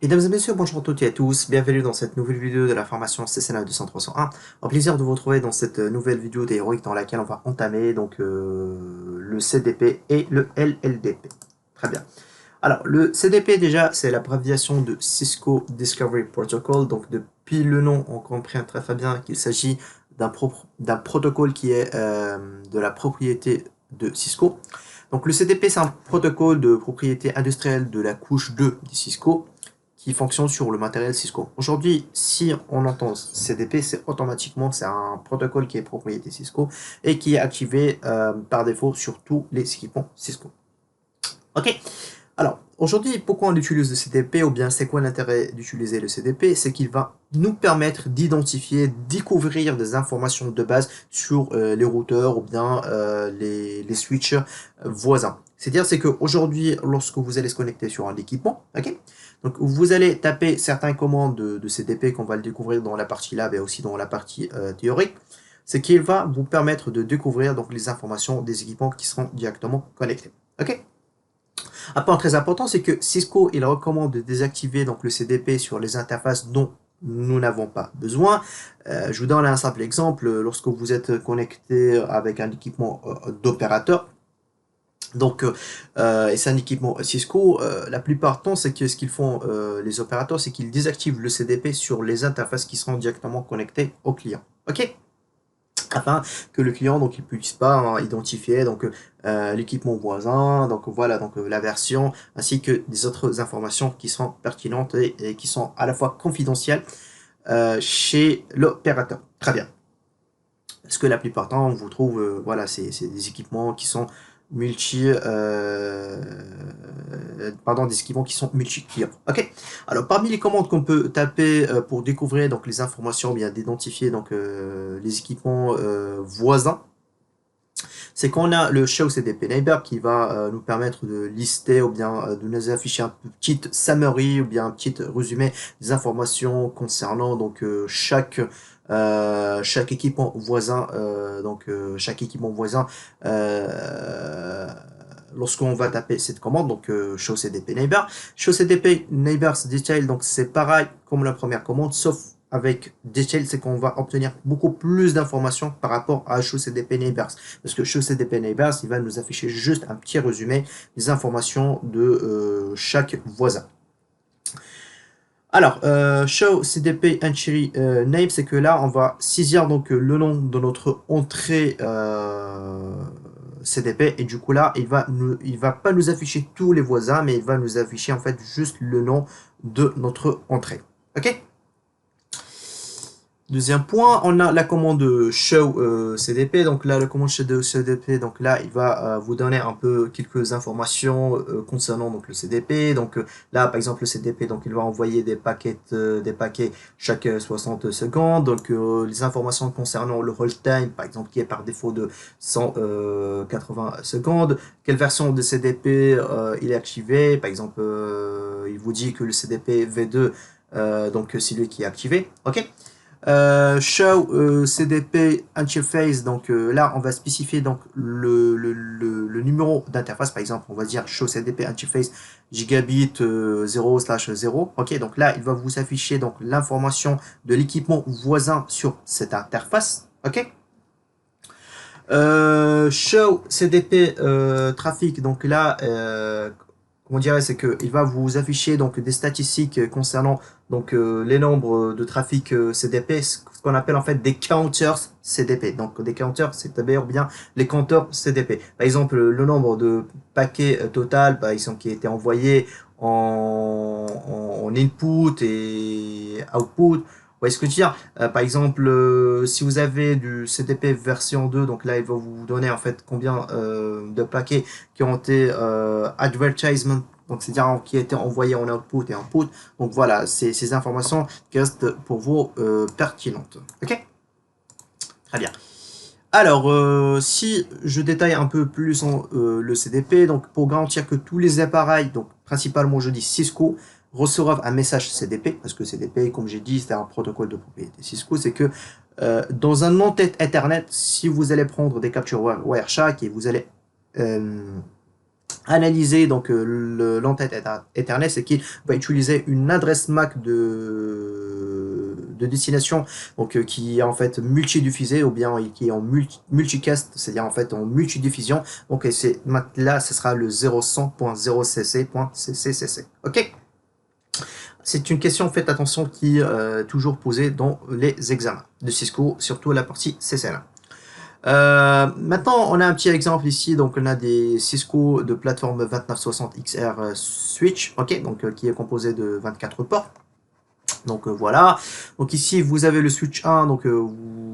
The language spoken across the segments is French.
Mesdames et messieurs, bonjour à toutes et à tous, bienvenue dans cette nouvelle vidéo de la formation CCNA 200-301. Un plaisir de vous retrouver dans cette nouvelle vidéo théorique dans laquelle on va entamer le CDP et le LLDP. Très bien. Alors, le CDP déjà, c'est l'abréviation de Cisco Discovery Protocol. Donc, depuis le nom, on comprend très bien qu'il s'agit d'un protocole qui est de la propriété de Cisco. Donc, le CDP, c'est un protocole de propriété industrielle de la couche 2 de Cisco qui fonctionne sur le matériel Cisco. Aujourd'hui, si on entend CDP, c'est automatiquement c'est un protocole qui est propriété Cisco et qui est activé par défaut sur tous les équipements Cisco. Ok. Alors, aujourd'hui, pourquoi on utilise le CDP ou bien c'est quoi l'intérêt d'utiliser le CDP? C'est qu'il va nous permettre d'identifier, découvrir des informations de base sur les routeurs ou bien les switches voisins. C'est-à-dire, c'est qu'aujourd'hui, lorsque vous allez se connecter sur un équipement, ok, donc vous allez taper certaines commandes de CDP qu'on va le découvrir dans la partie lab et aussi dans la partie théorique, c'est qu'il va vous permettre de découvrir donc les informations des équipements qui seront directement connectés. Ok. Un point très important, c'est que Cisco il recommande de désactiver donc le CDP sur les interfaces dont nous n'avons pas besoin. Je vous donne un simple exemple. Lorsque vous êtes connecté avec un équipement d'opérateur, donc, et c'est un équipement Cisco, la plupart du temps, c'est que ce qu'ils font les opérateurs, c'est qu'ils désactivent le CDP sur les interfaces qui seront directement connectées au client. Ok? Afin que le client donc il puisse pas identifier donc l'équipement voisin, donc voilà donc la version ainsi que des autres informations qui sont pertinentes et qui sont à la fois confidentielles chez l'opérateur. Très bien. Parce que la plupart du temps on vous trouve voilà c'est des équipements qui sont des équipements qui sont multi-clients. Ok. Alors parmi les commandes qu'on peut taper pour découvrir donc les informations, bien d'identifier donc les équipements voisins, c'est qu'on a le show CDP neighbor qui va nous permettre de lister ou bien de nous afficher un petit summary ou bien un petit résumé des informations concernant donc chaque équipement voisin chaque équipement voisin lorsqu'on va taper cette commande, donc show CDP neighbor. Show CDP neighbors detail, donc c'est pareil comme la première commande, sauf avec detail, c'est qu'on va obtenir beaucoup plus d'informations par rapport à show CDP neighbors. Parce que show CDP neighbors, il va nous afficher juste un petit résumé des informations de chaque voisin. Alors, show CDP entry name, c'est que là, on va saisir donc le nom de notre entrée CDP et du coup là, il va pas nous afficher tous les voisins, mais il va nous afficher en fait juste le nom de notre entrée. Ok? Deuxième point, on a la commande show CDP. Donc là, la commande show CDP, donc là, il va vous donner un peu quelques informations concernant donc le CDP. Donc là, par exemple, le CDP, donc il va envoyer des paquets chaque 60 secondes. Donc les informations concernant le hold time, par exemple, qui est par défaut de 180 secondes. Quelle version de CDP il est activé? Par exemple, il vous dit que le CDP V2, donc c'est lui qui est activé. Ok? Show CDP interface, donc là on va spécifier donc le numéro d'interface, par exemple on va dire show CDP interface gigabit 0/0. Ok, donc là il va vous afficher donc l'information de l'équipement voisin sur cette interface. Ok. Show CDP trafic, donc là on dirait c'est que il va vous afficher donc des statistiques concernant donc les nombres de trafic CDP, ce qu'on appelle en fait des counters CDP. Donc des counters, c'est-à-dire bien les compteurs CDP. Par exemple, le nombre de paquets total, par exemple, qui a été envoyé en input et output. Vous voyez ce que je veux dire? Par exemple, si vous avez du CDP version 2, donc là, il va vous donner en fait combien de paquets qui ont été advertisement, donc c'est-à-dire qui a été envoyé en output et input. Donc voilà, c'est ces informations qui restent pour vous pertinentes. Ok? Très bien. Alors, si je détaille un peu plus le CDP, donc pour garantir que tous les appareils, donc principalement je dis Cisco, reçoivent un message CDP, parce que CDP, comme j'ai dit, c'est un protocole de propriété Cisco, c'est que dans un en-tête Ethernet, si vous allez prendre des captures Wireshark et vous allez analyser donc l'entête Ethernet, c'est qu'il va utiliser une adresse MAC de destination, donc qui est en fait multidiffusée ou bien qui est en multicast, c'est-à-dire en fait en multidiffusion. Donc c'est là, ce sera le 01.0cc.ccccc. Ok. C'est une question, faites attention, qui est toujours posée dans les examens de Cisco, surtout la partie CCNA. Maintenant, on a un petit exemple ici. Donc, on a des Cisco de plateforme 2960 XR switch, ok, donc qui est composé de 24 ports. Donc voilà. Donc ici, vous avez le switch 1, donc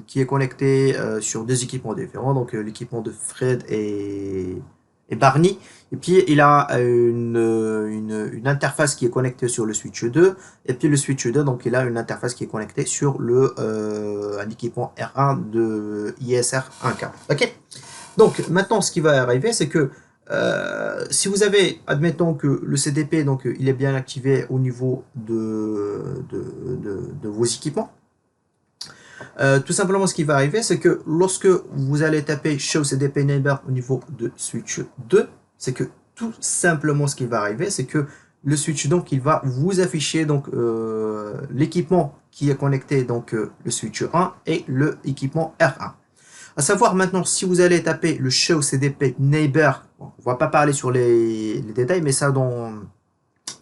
qui est connecté sur deux équipements différents. Donc l'équipement de Fred et Barney. Et puis il a une interface qui est connectée sur le switch 2. Et puis le switch 2, donc il a une interface qui est connectée sur un équipement R1 de ISR 1K. Ok. Donc maintenant, ce qui va arriver, c'est que si vous avez, admettons que le CDP, donc il est bien activé au niveau de vos équipements, tout simplement ce qui va arriver, c'est que lorsque vous allez taper Show CDP Neighbor au niveau de switch 2, c'est que tout simplement ce qui va arriver, c'est que le switch, donc il va vous afficher donc l'équipement qui est connecté, donc le switch 1 et le équipement R1. À savoir maintenant, si vous allez taper le show CDP neighbor, bon, on va pas parler sur les détails, mais ça dans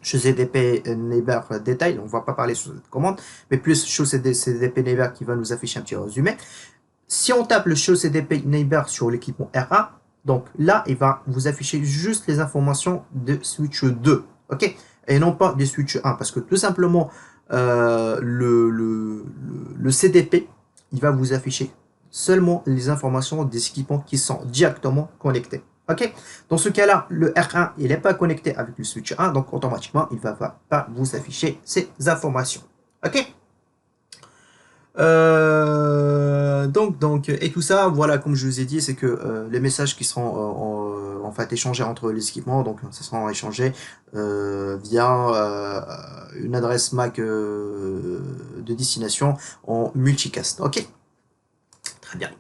show CDP neighbor détail, on va pas parler sur cette commande, mais plus show CDP neighbor qui va nous afficher un petit résumé. Si on tape le show CDP neighbor sur l'équipement R1, donc là, il va vous afficher juste les informations de switch 2, ok, et non pas des switch 1, parce que tout simplement, le CDP, il va vous afficher seulement les informations des équipements qui sont directement connectés. Ok. Dans ce cas-là, le R1, il n'est pas connecté avec le switch 1, donc automatiquement, il ne va pas vous afficher ces informations. Ok. Et tout ça, voilà, comme je vous ai dit, c'est que les messages qui seront en fait échangés entre les équipements, donc ce seront échangés via une adresse MAC de destination en multicast. Ok. Très bien.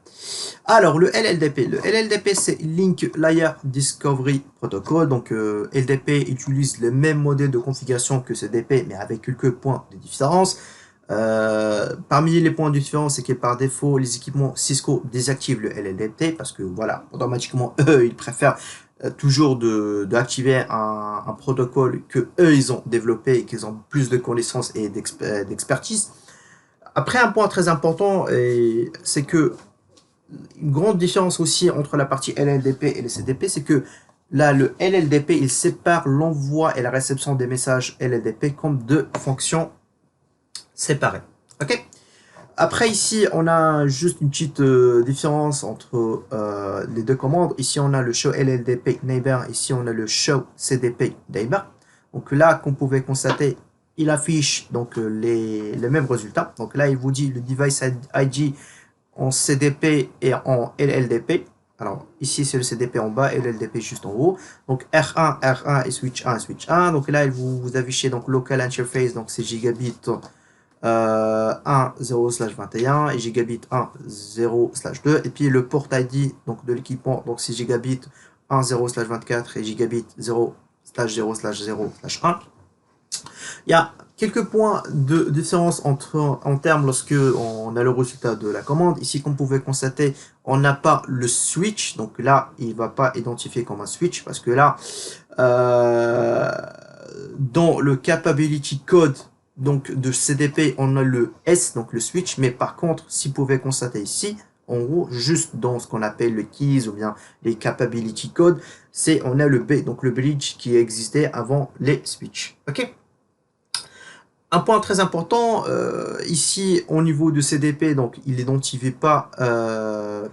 Alors, le LLDP. Le LLDP, c'est Link Layer Discovery Protocol. Donc, LDP utilise le même modèle de configuration que CDP, mais avec quelques points de différence. Parmi les points de différence, c'est que par défaut, les équipements Cisco désactivent le LLDP parce que, voilà, automatiquement, eux, ils préfèrent toujours d'activer un protocole que eux, ils ont développé et qu'ils ont plus de connaissances et d'expertise. Après, un point très important, c'est que une grande différence aussi entre la partie LLDP et le CDP, c'est que là, le LLDP, il sépare l'envoi et la réception des messages LLDP comme deux fonctions séparées. Ok. Après, ici, on a juste une petite différence entre les deux commandes. Ici, on a le show LLDP neighbor. Ici, on a le show CDP neighbor. Donc là, comme vous pouvez constater, il affiche donc les mêmes résultats. Donc là, il vous dit le device ID en CDP et en LLDP. Alors ici, c'est le CDP en bas et LLDP juste en haut. Donc R1, R1 et switch 1, switch 1. Donc là, il vous affiche donc local interface, donc c'est gigabit 1 0/21 et gigabit 1 0/2. Et puis le port ID donc de l'équipement, donc c'est gigabit 1 0/24 et gigabit 0/0/0/1. Il y a quelques points de différence en termes lorsque on a le résultat de la commande. Ici, comme vous pouvez constater, on n'a pas le switch. Donc là, il ne va pas identifier comme un switch parce que là, dans le capability code donc de CDP, on a le S, donc le switch. Mais par contre, si vous pouvez constater ici, en haut, juste dans ce qu'on appelle le keys ou bien les capability code, on a le B, donc le bridge qui existait avant les switches. Ok. Un point très important, ici au niveau de CDP, donc il n'identifie pas,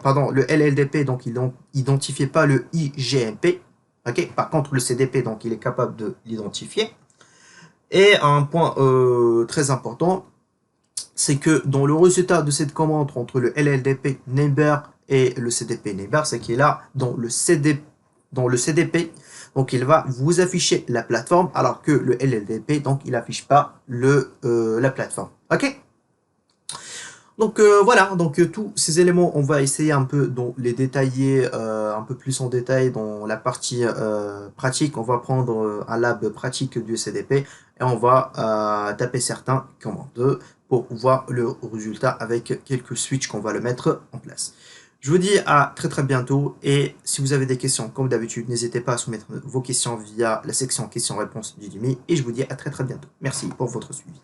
pardon, le LLDP, donc il n'identifiait pas le IGMP. Ok. Par contre, le CDP, donc il est capable de l'identifier. Et un point très important, c'est que dans le résultat de cette commande entre le LLDP neighbor et le CDP neighbor, c'est qu'il est là dans le CDP, donc il va vous afficher la plateforme, alors que le LLDP, donc il n'affiche pas la plateforme. Ok. Donc voilà, donc tous ces éléments, on va essayer un peu de les détailler un peu plus en détail dans la partie pratique. On va prendre un lab pratique du CDP et on va taper certains commandes pour voir le résultat avec quelques switches qu'on va le mettre en place. Je vous dis à très très bientôt et si vous avez des questions, comme d'habitude, n'hésitez pas à soumettre vos questions via la section questions-réponses du Dimi et je vous dis à très très bientôt. Merci pour votre suivi.